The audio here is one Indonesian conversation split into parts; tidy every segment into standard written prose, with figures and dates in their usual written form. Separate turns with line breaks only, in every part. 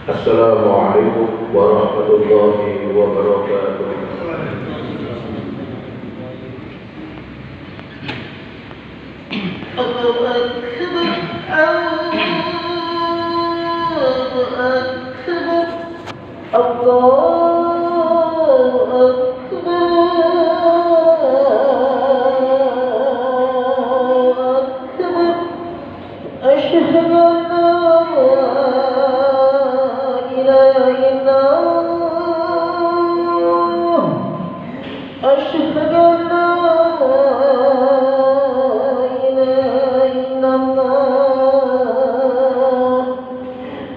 Assalamualaikum warahmatullahi wabarakatuh. Allahu Akbar, Allahu Akbar, Allahu Akbar. Asyhadu an la ilaha illallah. Asyhadu an la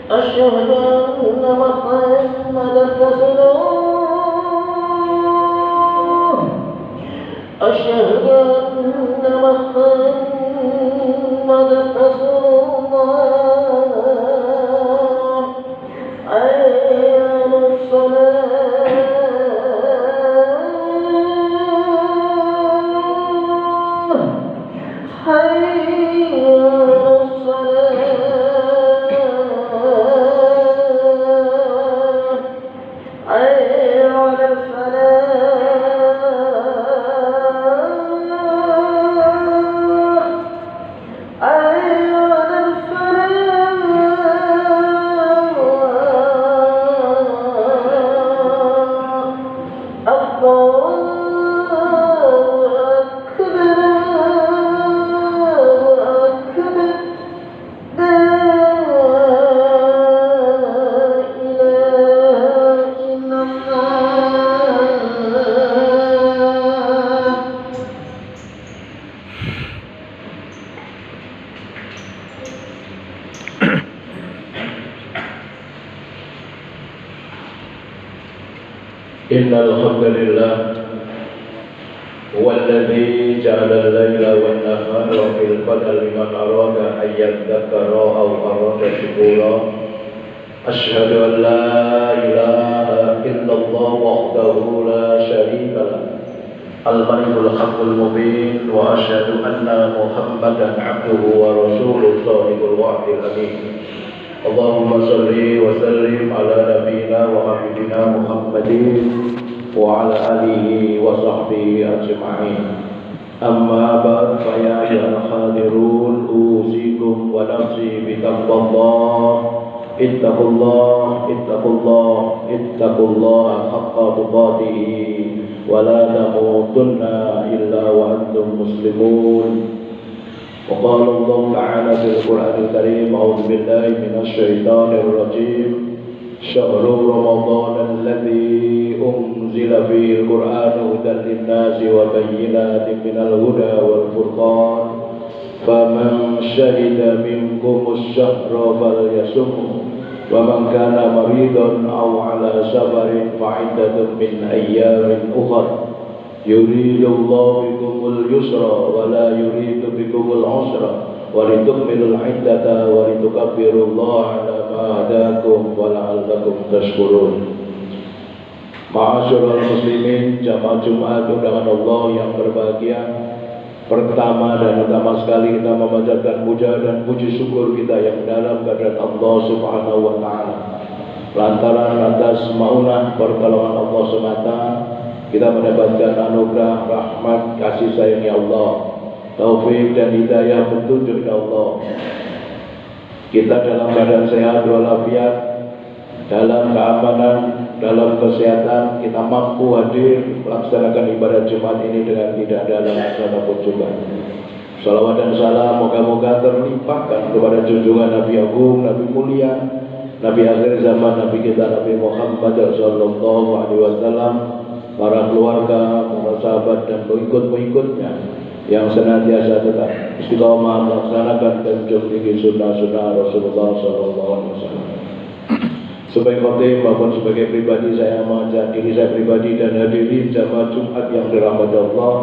أشهد أن محمدا رسول الله أشهد أن محمدا رسول الله حي على الصلاة حي على الصلاة إن الحمد لله هو الذي جعل الليل والنهار خلفة لمن أراد أن يذكر أو أراد شكورا أشهد أن لا إله إلا الله وحده لا شريك له الملك الحق المبين وأشهد أن محمدا عبده ورسوله صادق الوعد الأمين اللهم صل وسلم على نبينا وحبيبنا محمد وعلى آله وصحبه أجمعين أما بعد فيا أيها الحاضرون أوصيكم ونفسي بتقوى الله اتقوا الله اتقوا الله اتقوا الله حق تقاته ولا تموتن إلا وأنتم مسلمون وقال الله تعالى في القرآن الكريم أعوذ بالله من الشيطان الرجيم شهر رمضان الذي أنزل فيه القرآن هدى للناس وبينات من الهدى والفرقان فمن شهد منكم الشهر فليصمه ومن كان مريضا أو على سفر فعدة من أيام أخر يريد الله بكم اليسر ولا يريد بكم العسر ولتكملوا العدة ولتكبروا الله على ما هداكم ولعلكم تشكرون. Ma'asyiral muslimin, jamaah Jumat undangan Allah yang berbahagia. Pertama dan utama sekali kita memanjatkan puja dan puji syukur kita yang dalam kehadirat Allah Subhanahu wa taala. Lantaran atas maunah pertolongan Allah semata kita mendapatkan anugerah rahmat kasih sayangnya Allah, taufik dan hidayah petunjuk dari Allah. Kita dalam keadaan sehat walafiat, dalam keamanan, dalam kesehatan, kita mampu hadir melaksanakan ibadah Jumat ini dengan tidak ada alasan apapun juga. Salawat dan salam moga-moga terlimpahkan kepada junjungan Nabi Agung, Nabi mulia, Nabi akhir zaman, Nabi kita Nabi Muhammad sallallahu alaihi wasallam, para keluarga, para sahabat dan pengikut-pengikutnya yang senantiasa tetap istiqomah melaksanakan dan menjunjung sunnah-sunnah Rasulullah sallallahu alaihi wasallam. Sebagai khotib maupun sebagai pribadi saya mengajak diri saya pribadi dan hadirin jamaah Jumat yang dirahmati Allah,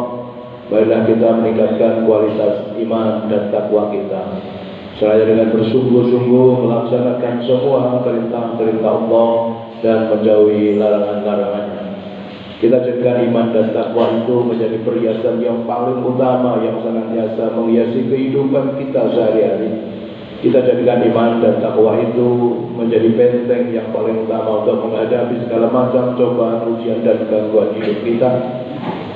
baiklah kita meningkatkan kualitas iman dan takwa kita seraya dengan bersungguh-sungguh melaksanakan semua perintah-perintah Allah dan menjauhi larangan-larangannya. Kita jadikan iman dan takwa itu menjadi perhiasan yang paling utama yang senantiasa menghiasi kehidupan kita sehari-hari. Kita jadikan iman dan takwa itu menjadi benteng yang paling utama untuk menghadapi segala macam cobaan, ujian dan gangguan hidup kita.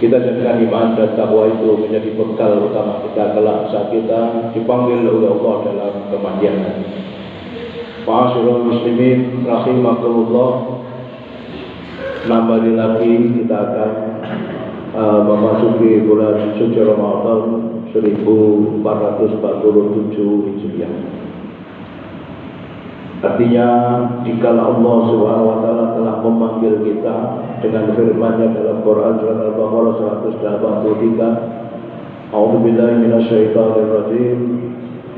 Kita jadikan iman dan takwa itu menjadi bekal utama kita kelak saat kita dipanggil oleh Allah dalam kematian. Ma'asyiral muslimin rahimakumullah. 6 hari lagi kita akan memasuki bulan suci Ramadan 1447 Hijriah. Artinya, jikalau Allah SWT telah memanggil kita dengan firman-Nya dalam Quran surat Al-Baqarah 183, A'udzubillahi minasyaitonir rajim.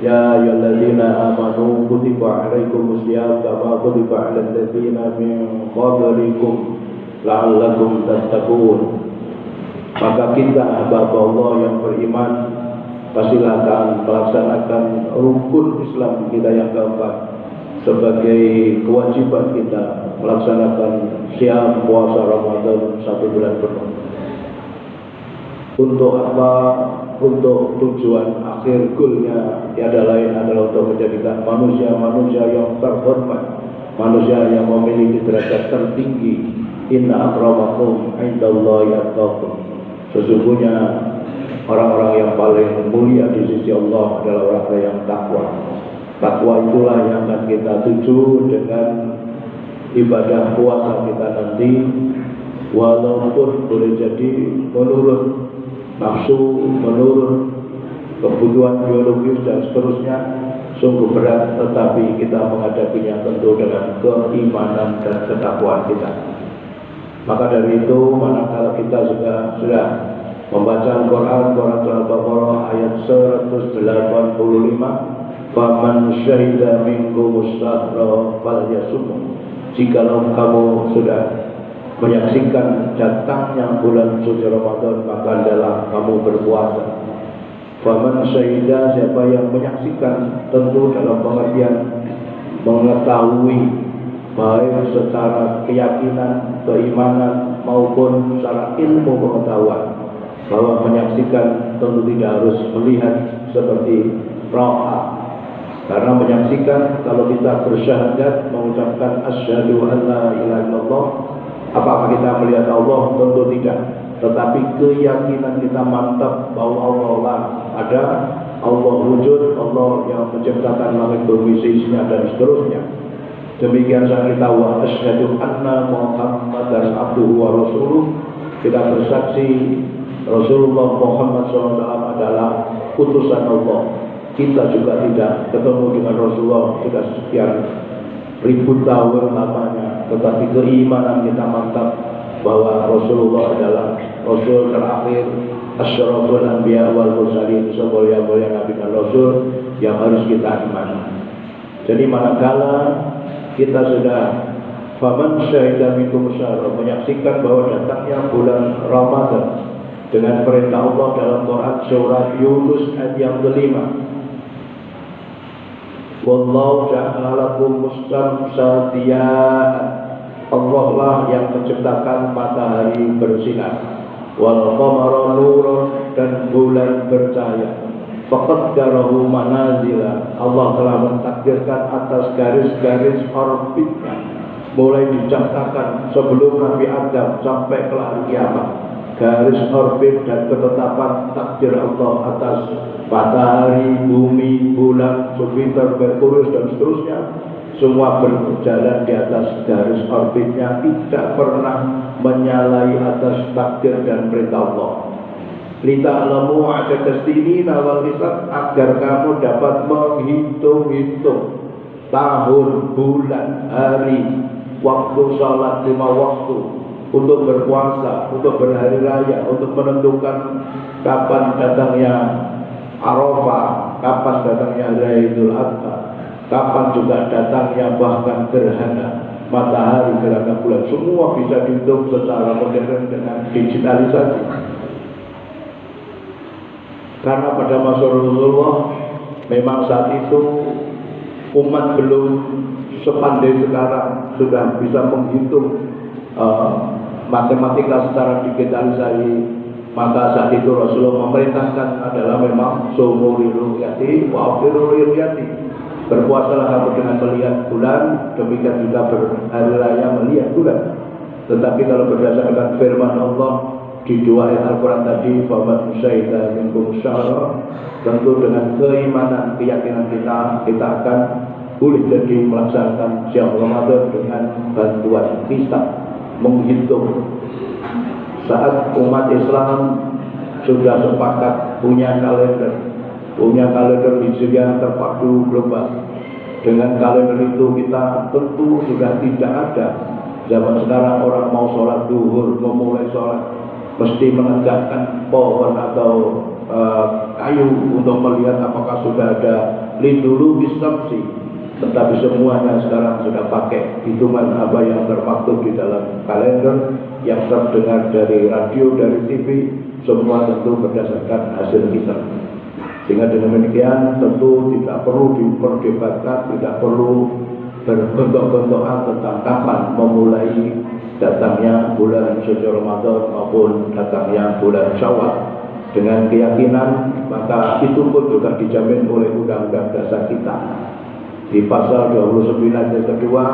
Ya ayyuhalladzina amanu kutiba 'alaikumusiyam kama kutiba 'alal ladzina min qablikum la'allakum tattaqun. Maka kita hamba Allah yang beriman pastilah akan melaksanakan rukun Islam kita yang keempat sebagai kewajiban kita melaksanakan siam puasa Ramadan 1 bulan penuh. Untuk apa? Untuk tujuan akhir goalnya tiada lain adalah untuk menjadikan manusia-manusia yang terhormat, manusia yang memiliki derajat tertinggi. Inna akramakum indallahi atqakum. Sesungguhnya orang-orang yang paling mulia di sisi Allah adalah orang-orang yang takwa. Takwa itulah yang akan kita tuju dengan ibadah puasa kita nanti. Walaupun boleh jadi menurun nafsu, menurun kebutuhan biologis dan seterusnya, sungguh berat, tetapi kita menghadapinya tentu dengan keimanan dan ketakwaan kita. Maka dari itu, manakala kita sudah membaca Al-Quran surat Al-Baqarah ayat 185, faman syahida minkumus syahra falyasumhu. Jikalau kamu sudah menyaksikan datangnya bulan suci Ramadan, maka adalah kamu berpuasa. Faman syahida, siapa yang menyaksikan, tentu dalam pengertian mengetahui, baik secara keyakinan, keimanan maupun secara ilmu pengetahuan, bahwa menyaksikan tentu tidak harus melihat seperti ro'a. Karena menyaksikan, kalau kita bersyahadat mengucapkan asyhadu an la ilaha illallah, apakah kita melihat Allah? Tentu tidak. Tetapi keyakinan kita mantap bahwa Allah lah ada, Allah wujud, Allah yang menciptakan langit bumi isinya dan seterusnya. Demikian saat kita wa asyhadu anna Muhammadan abduhu wa rasuluh, kita bersaksi Rasulullah Muhammad SAW adalah utusan Allah. Kita juga tidak ketemu dengan Rasulullah sudah sekian ribu tahun lamanya, tetapi keimanan kita mantap bahwa Rasulullah adalah Rasul terakhir, asyraful anbiya wal mursalin, semulia-mulia Nabi dan Rasul yang harus kita imani. Jadi manakala kita sudah faman syahida minkum syahra, menyaksikan bahwa datangnya bulan Ramadan dengan perintah Allah dalam Quran surat Yunus ayat yang kelima, wallahu ja'ala lakum mustamsa diya'an, Allah lah yang menciptakan matahari bersinar, wal qamara nurun, dan bulan bercahaya, faqaddarahu manazila, Allah telah mentakdirkan atas garis-garis orbitnya, mulai diciptakan sebelum Nabi Adam sampai ke hari kiamat. Garis orbit dan ketetapan takdir Allah atas matahari, bumi, bulan, Jupiter, Merkurius dan seterusnya, semua berjalan di atas garis orbitnya, tidak pernah menyalahi atas takdir dan perintah Allah. Lita'lamu adada sinina wal hisab, agar kamu dapat menghitung-hitung tahun, bulan, hari, waktu sholat 5 waktu, untuk berpuasa, untuk berhari raya, untuk menentukan kapan datangnya Arafah, kapan datangnya Hari Idul Adha, kapan juga datangnya bahkan gerhana matahari, gerhana bulan, semua bisa dihitung secara modern dengan digitalisasi. Karena pada masa Rasulullah memang saat itu umat belum sepandai sekarang sudah bisa menghitung matematika secara digitalisasi. Maka saat itu Rasulullah memerintahkan adalah memang sumuri ru'yati wa afiru ru'yati, Berpuasalah kamu dengan melihat bulan, demikian juga berhari raya melihat bulan. Tetapi kalau berdasarkan firman Allah di 2 ayat Al-Quran tadi, faman syahida minkum syahra, tentu dengan keimanan, keyakinan kita akan boleh jadi melaksanakan siang Ramadan dengan bantuan kita menghitung. Saat umat Islam sudah sepakat punya kalender Hijriah terpadu global. Dengan kalender itu kita tentu sudah tidak ada zaman sekarang orang mau sholat duhur, memulai sholat mesti menegakkan pohon atau kayu untuk melihat apakah sudah ada lidulu bistamsi. Tetapi semuanya sekarang sudah pakai hitungan apa yang termaktub di dalam kalender, yang terdengar dari radio, dari TV, semua tentu berdasarkan hasil kita. Sehingga dengan demikian tentu tidak perlu diperdebatkan, tidak perlu berbentuk-bentukan tentang kapan memulai datangnya bulan suci Ramadan maupun datangnya bulan Syawal. Dengan keyakinan, maka itu pun juga dijamin oleh Undang-Undang Dasar kita. Di pasal 29 yang kedua,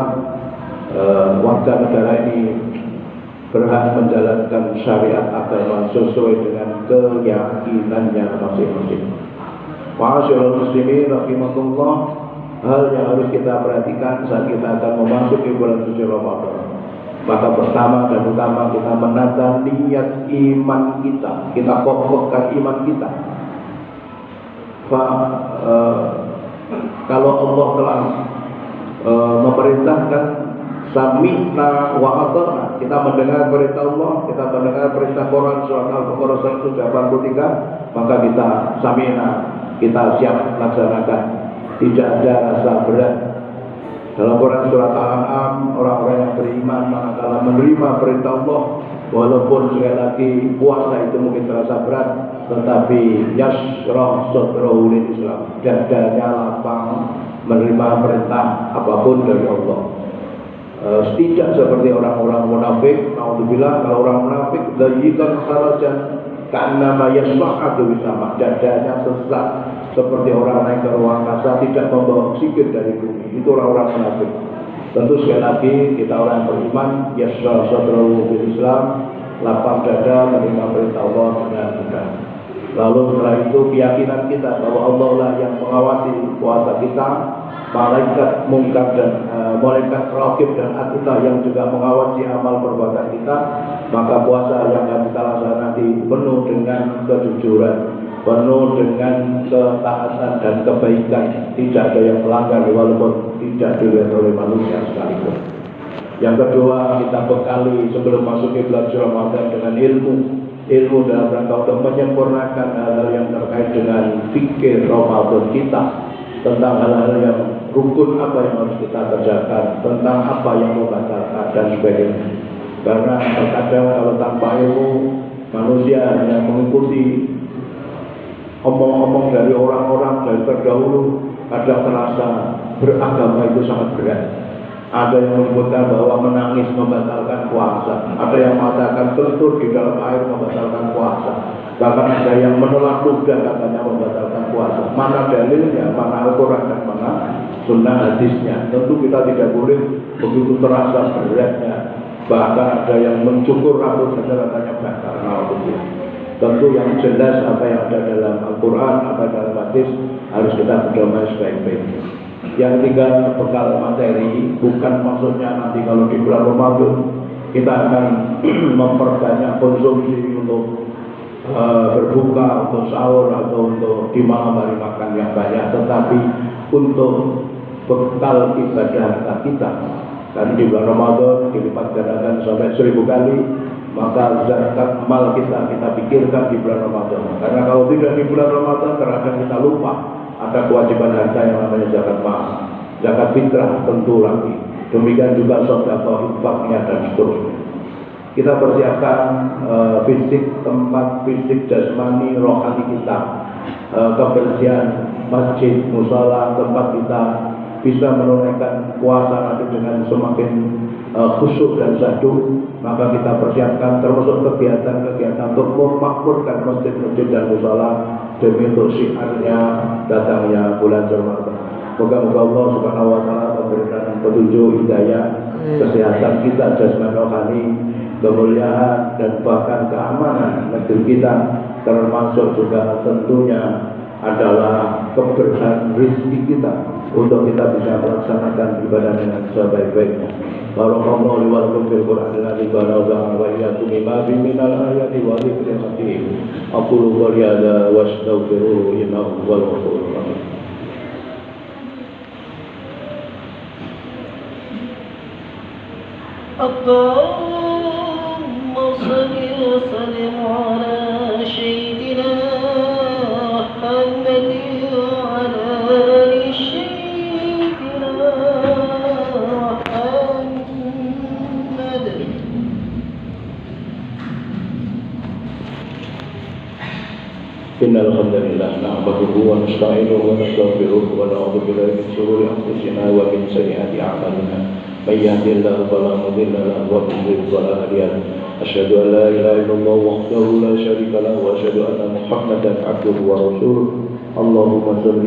warga negara ini berhak menjalankan syariat agama sesuai dengan keyakinannya masing-masing. Ma'asyiral muslimin rahimakumullah, hal yang harus kita perhatikan saat kita akan memasuki bulan suci Ramadan. Maka pertama dan utama kita menata niat iman kita kokohkan iman kita. Kalau Allah telah memerintahkan sami'na wa ata'na, kita mendengar perintah Allah, kita mendengar perintah Quran surat Al-Baqarah 183, maka kita sami'na, kita siap laksanakan, tidak ada rasa berat. Dalam Quran surat Al-An'am, orang-orang yang beriman manakala menerima perintah Allah, walaupun sekali lagi puasa itu mungkin terasa berat, tetapi yashrah sadrahu lil Islam, dadanya lapang menerima perintah apapun dari Allah. Tidak seperti orang-orang munafik. Naudzubillah, kalau orang munafik dayikan kharajan ka'annama yasma'atu bisama, dadanya sesak seperti orang naik ke ruang angkasa, tidak membawa oksigen dari bumi. Itu orang-orang munafik. Tentu sekali lagi kita orang beriman, yashrah sadrahu bil Islam, lapang dada menerima perintah Allah dengan mudah. Lalu setelah itu keyakinan kita bahwa Allah lah yang mengawasi puasa kita, malaikat mungkar dan malaikat raqib dan atid yang juga mengawasi amal perbuatan kita. Maka puasa yang akan kita laksanakan nanti penuh dengan kejujuran, penuh dengan ketaatan dan kebaikan, tidak ada yang melanggar walaupun tidak dilihat oleh manusia sekalipun. Yang kedua, kita bekali sebelum masuk ke bulan Ramadan dengan ilmu dalam rangka untuk menyempurnakan hal-hal yang terkait dengan fikir Ramadan kita, tentang hal-hal yang rukun apa yang harus kita kerjakan, tentang apa yang membatalkan dan sebagainya. Karena terkadang kalau tanpa ilmu, manusia hanya mengikuti omong-omong dari orang-orang dari terdahulu, kadang terasa beragama itu sangat berat. Ada yang menyebutkan bahwa menangis membatalkan puasa, ada yang mengatakan tertur di dalam air membatalkan puasa, bahkan ada yang menolak ludah katanya membatalkan puasa. Mana dalilnya, mana Al-Quran dan mana sunnah hadisnya? Tentu kita tidak boleh begitu terasa beratnya. Bahkan ada yang mencukur rambut saja katanya batal. Tentu yang jelas apa yang ada dalam Al-Quran, apa dalam hadis harus kita pedomani sebaik-baiknya. Yang tiga, bekal materi, bukan maksudnya nanti kalau di bulan Ramadan kita akan memperbanyak konsumsi untuk berbuka, untuk sahur, atau untuk di malam hari makan yang banyak, tetapi untuk bekal ibadah kita. Karena di bulan Ramadan dilipat gandakan sampai 1000 kali, maka zakat mal kita pikirkan di bulan Ramadan. Karena kalau tidak di bulan Ramadan, terkadang kita lupa ada kewajiban harta yang namanya zakat mal, zakat fitrah tentu lagi. Demikian juga sedekah infaknya dan seterusnya. Kita persiapkan fisik, tempat fisik, jasmani, rohani kita, kebersihan masjid, musala, tempat kita bisa menunaikan puasa nanti dengan semakin khusyuk dan syahdu. Maka kita persiapkan termasuk kegiatan-kegiatan untuk memakmurkan masjid-masjid dan musala demi untuk syiarnya datangnya bulan Ramadan. Moga-moga Allah Subhanahu wa taala memberikan petunjuk hidayah, kesehatan kita jasmani rohani, kemuliaan dan bahkan keamanan negeri kita, termasuk juga tentunya adalah keberkahan rezeki kita untuk kita bisa melaksanakan ibadah dengan sebaik-baiknya. Barakallahu li wa lakum fil Qur'anil azim wa nafa'ana wa iyyakum bima fihi minal ayati wa dzikril hakim. Aqulu qouli hadza wa astaghfiruhu innahu huwal ghafurur rahim.
اللهم صل وسلم على سيدنا محمد وعلى آل سيدنا محمد.
إن الحمد لله نحمده ونستعينه ونستغفره ونعوذ بالله من شرور أنفسنا ومن سيئات أعمالنا. من يهد الله فلا مضل له ومن يضلل فلا هادي له. أشهد أن لا إله إلا الله وحده لا شريك له وأشهد أن محمدا عبده ورسوله. اللهم صل